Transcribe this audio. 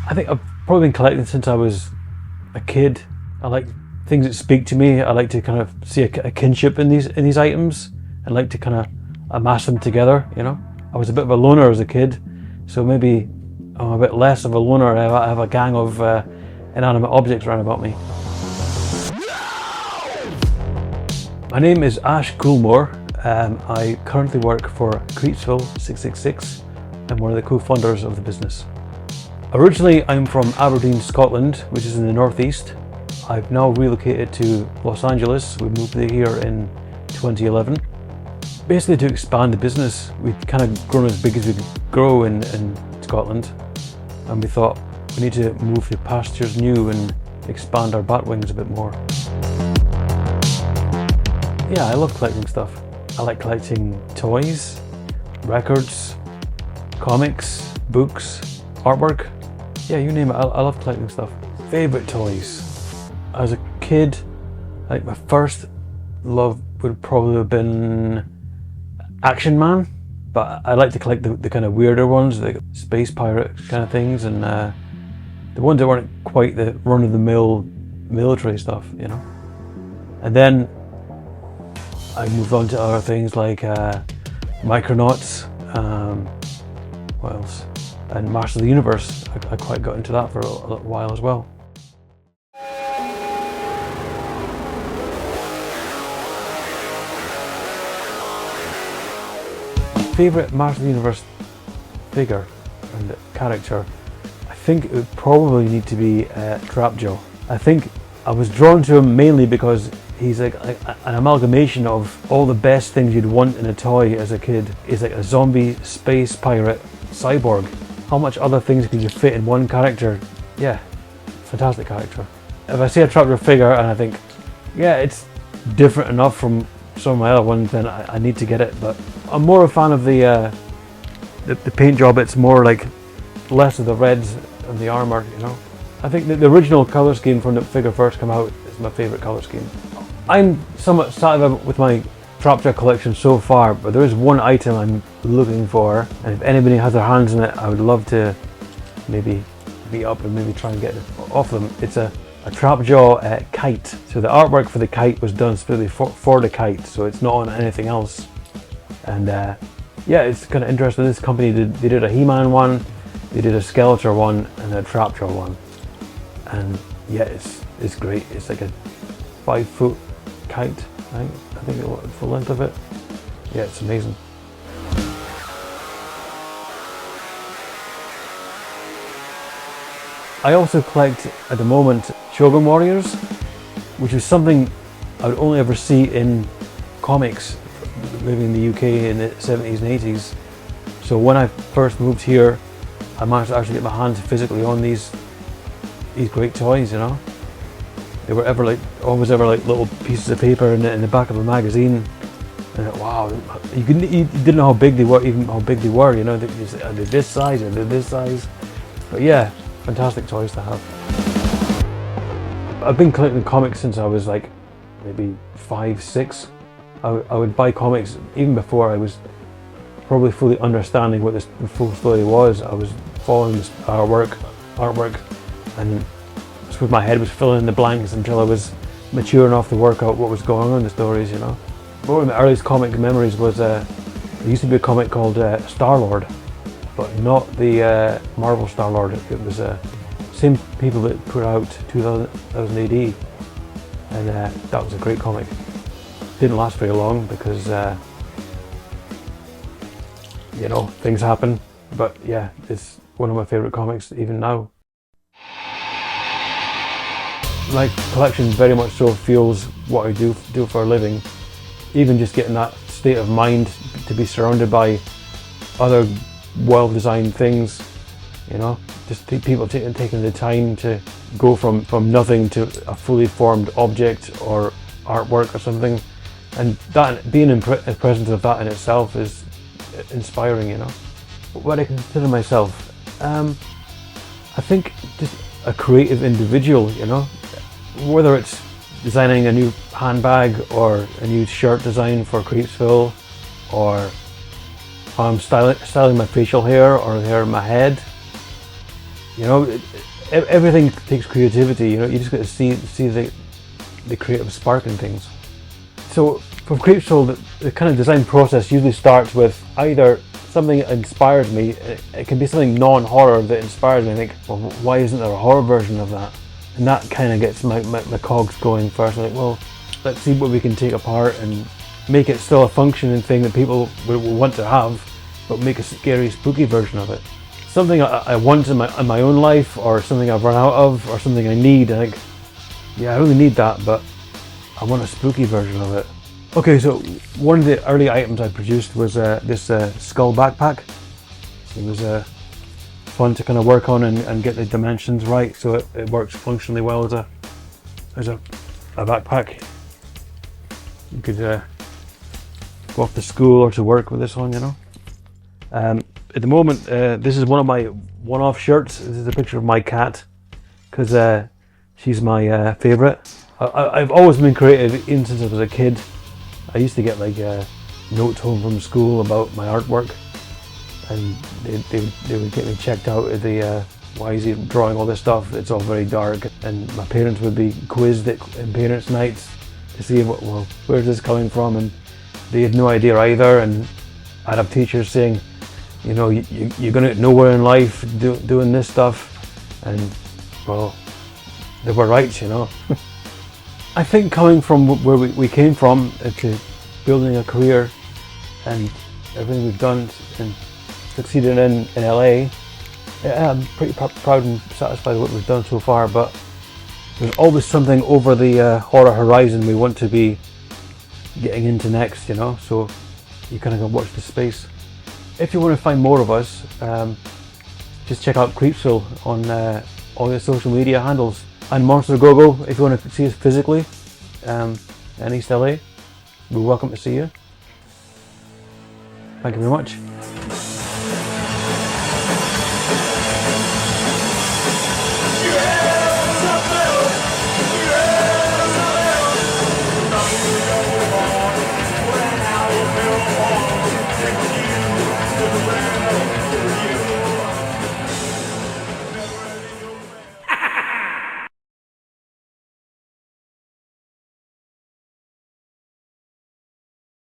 I think I've probably been collecting since I was a kid. I like things that speak to me. I like to kind of see a kinship in these items and like to kind of amass them together, you know. I was a bit of a loner as a kid, so maybe I'm a bit less of a loner. I have a gang of inanimate objects around about me. My name is Ash Ghoulmore. I currently work for Kreepsville 666. I'm one of the co-founders of the business. Originally, I'm from Aberdeen, Scotland, which is in the northeast. I've now relocated to Los Angeles. We moved here in 2011. Basically to expand the business. We'd kind of grown as big as we could grow in Scotland, and we thought we need to move to pastures new and expand our bat wings a bit more. Yeah, I love collecting stuff. I like collecting toys, records, comics, books, artwork. Yeah, you name it, I love collecting stuff. Favorite toys. As a kid, I think my first love would probably have been Action Man, but I like to collect the kind of weirder ones, like space pirate kind of things, and the ones that weren't quite the run-of-the-mill military stuff, you know. And then I moved on to other things like Micronauts, what else? And Masters of the Universe. I quite got into that for a little while as well. Favourite Masters of the Universe figure and character, I think it would probably need to be Trapjaw. I think I was drawn to him mainly because he's like an amalgamation of all the best things you'd want in a toy as a kid. He's like a zombie, space pirate, cyborg. How much other things could you fit in one character? Yeah, fantastic character. If I see a Trapjaw figure and I think, yeah, it's different enough from some of my other ones, then I need to get it. But I'm more a fan of the paint job. It's more like less of the reds and the armor, you know. I think the original color scheme from the figure first came out is my favorite color scheme. I'm somewhat satisfied with my Trapjaw collection so far, but there is one item I'm looking for, and if anybody has their hands in it, I would love to maybe beat up and maybe try and get it off them. It's a Trapjaw kite. So the artwork for the kite was done specifically for the kite, so it's not on anything else. And yeah, it's kind of interesting. This company they did a He-Man one, they did a Skeletor one, and a Trapjaw one. And yeah, it's great. It's like a 5-foot kite, right? I think it's the length of it. Yeah, it's amazing. I also collect at the moment shogun warriors, which is something I would only ever see in comics living in the UK in the 70s and 80s. So when I first moved here, I managed to actually get my hands physically on these great toys, you know. They were always little pieces of paper in the back of a magazine. And wow, you didn't know how big they were, even how big they were, you know. They're this size or they're this size. But yeah, fantastic toys to have. I've been collecting comics since I was like maybe 5, 6. I would buy comics even before I was probably fully understanding what the full story was. I was following this artwork, and with my head was filling in the blanks until I was mature enough to work out what was going on in the stories, you know. One of my earliest comic memories was there used to be a comic called Star-Lord, but not the Marvel Star-Lord. It was same people that put out 2000 AD, and that was a great comic. Didn't last very long because you know, things happen, but yeah, it's one of my favorite comics even now. My collection very much so feels what I do for a living. Even just getting that state of mind to be surrounded by other well-designed things, you know, just people taking the time to go from nothing to a fully formed object or artwork or something, and that being in presence of that in itself is inspiring, you know. What I consider myself, I think just a creative individual, you know. Whether it's designing a new handbag or a new shirt design for Kreepsville, or how I'm styling my facial hair or the hair in my head, You know, everything takes creativity. You know, you just got to see the creative spark in things. So from Kreepsville, the kind of design process usually starts with either something that inspires me. It can be something non-horror that inspires me. I think, well, why isn't there a horror version of that? And that kind of gets my cogs going first. I'm like, well, let's see what we can take apart and make it still a functioning thing that people will want to have, but make a scary, spooky version of it. Something I want in my own life, or something I've run out of, or something I need. I think, yeah, I really need that, but I want a spooky version of it. Okay, so one of the early items I produced was this skull backpack. It was fun to kind of work on and get the dimensions right, so it works functionally well as a backpack. You could go off to school or to work with this one, you know. At the moment, this is one of my one-off shirts. This is a picture of my cat, because she's my favourite. I've always been creative even since I was a kid. I used to get like notes home from school about my artwork, and they would get me checked out at the why is he drawing all this stuff? It's all very dark. And my parents would be quizzed in parents' nights to see well, where's this coming from, and they had no idea either. And I'd have teachers saying, you know, you're going to get nowhere in life doing this stuff, and well, they were right, you know. I think coming from where we came from to building a career and everything we've done and succeeded in LA, yeah, I'm pretty proud and satisfied with what we've done so far, but there's always something over the horror horizon we want to be getting into next, you know, so you kind of go watch the space. If you want to find more of us, just check out Kreepsville on all your social media handles. And Monster Go-Go, if you want to see us physically in East LA, we're welcome to see you. Thank you very much.